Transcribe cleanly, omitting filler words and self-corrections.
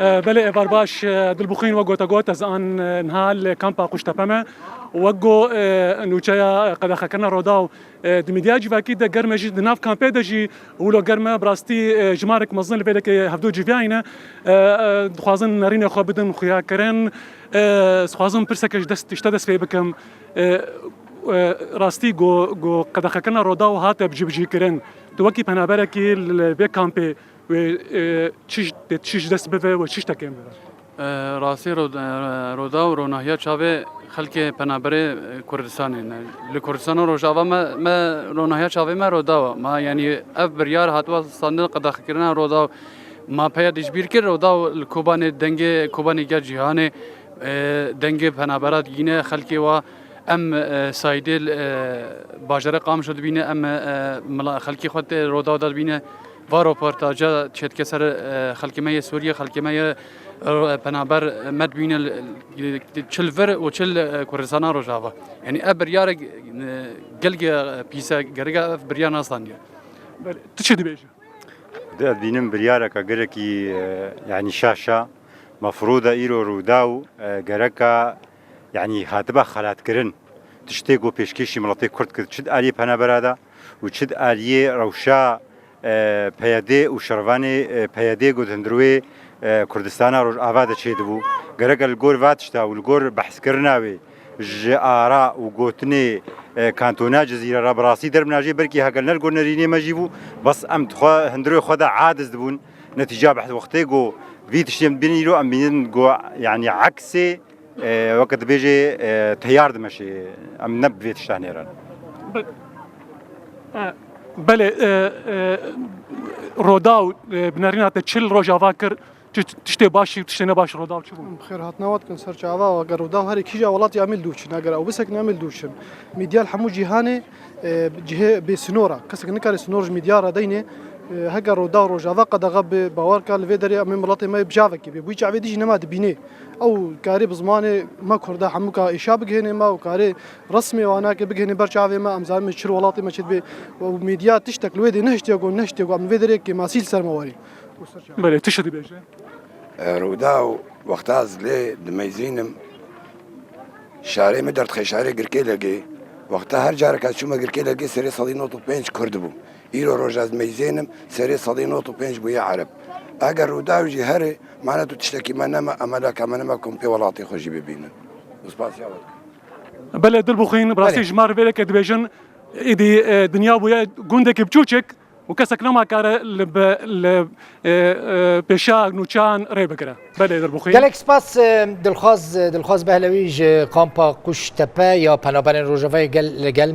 بله برباش دل بخین و گوتا از آن نهال کامپا قشتپمه وگو نوچه قدخه کنه روداو دمیدیا جواکی ده گرمه جی دناف کامپه ده جی ولو گرمه براستی جمارک مزن لبیله که هفدو جویاینه خوازن نرین خو بدن خویا کرن خوازن پرسکش دست اشتدس فی بکم راستی گو قدخه کنه روداو هات بجی کرن توکی پنابره کی به کامپه و چیش دست بفه و چیش تکیم بفه راستی رودا و روناهیا چاوه خلک پنابره کردستانه لکردستان و روجاوا ما روناهیا چاوه ما رودا ما یعنی اف بریار هاتوا صندوق قداخ کردن رودا ما پیا دشبیر کرد رودا کوبان دنگ کوبان گه جهان دنگ پنابرات گینه خلکی و ام سایدل باجره قام شد بینه ام خلکی خود رودا داد بینه و رپورتاجا چت کسر خلک مای سوریه خلک مای پنابر مد بین چلور و چل کردستان روجاوا یعنی ابریار گلگ پیسا گرگا ابریار ناستانیا تشد بیش ده بینم بریاره که گرکی یعنی شاشا مفروضه ایرو روداو گرکا یعنی هاتبه خلات کرن تشتی گو پیشکشی ملتی کرد کرد چد آلی پنابرادا و چد آلی روشا پیاده و شروانی پیاده گودندروی کردستان روز آواده چید بو گرگ الگور واتشتا و الگور بحث کرناوی جآرا و گوتنی کانتونا جزیره را براسی در مناجی برکی هاگل نرگور نرینی مجیبو بس ام تخوا هندروی خدا عادز دبون نتیجه بحث وقتی گو ویتشتیم بینی رو ام بینن گو یعنی عکسی وقت بیجی تیار دمشی ام نب ویتشتانیران بله روداو بنارینات چل روجاوا کر تشتی باشی تشتی نباش روداو چی بود؟ بخیر هاتناوات کن سر چاوا و اگر روداو هری کیجا ولات یعمل دوچن اگر او بسک نعمل دوچن میدیال حمو جهانه جهه بسنورا کسک نکار سنورج میدیا را دینه هگر روداو روجاوا قد غب باور کال ویدری ام ملات ما بجاوا کی بو چاوی دیج نماد بینه او کاری بزمانه ما کرده حمو کا اشاب گهنه ما و کاری رسمي وانا که بگهنه برچاوی ما امزام چر ولات ما چد به و میدیا تشتک لوی نهشتی گو ام ویدری کی ماسیل سرمواری بله تشد بیش روداو وقت از لی دمیزینم شهری می درد خیشاری گرکی لگی وقت هر جاره که شما گرکی لگی سری صدی نوت و پنج کرد بو ایرو روز از میزینم سری صدی نوت و پنج بوی عرب اگر روداو جی هره معنی تو تشتکی من نما عملا که من نما کم پی ولاتی خوشی ببینن اسپاسیا بله دل بخین براستی جمار ویله که دبیجن ایدی دنیا بویا گونده که بچوچک وكسك لما كار بشا نوچان ريبكرا بله در بخير گلک سپاس دلخواز بهلویج کامپا قشتپه یا پنابرین روجاوای گل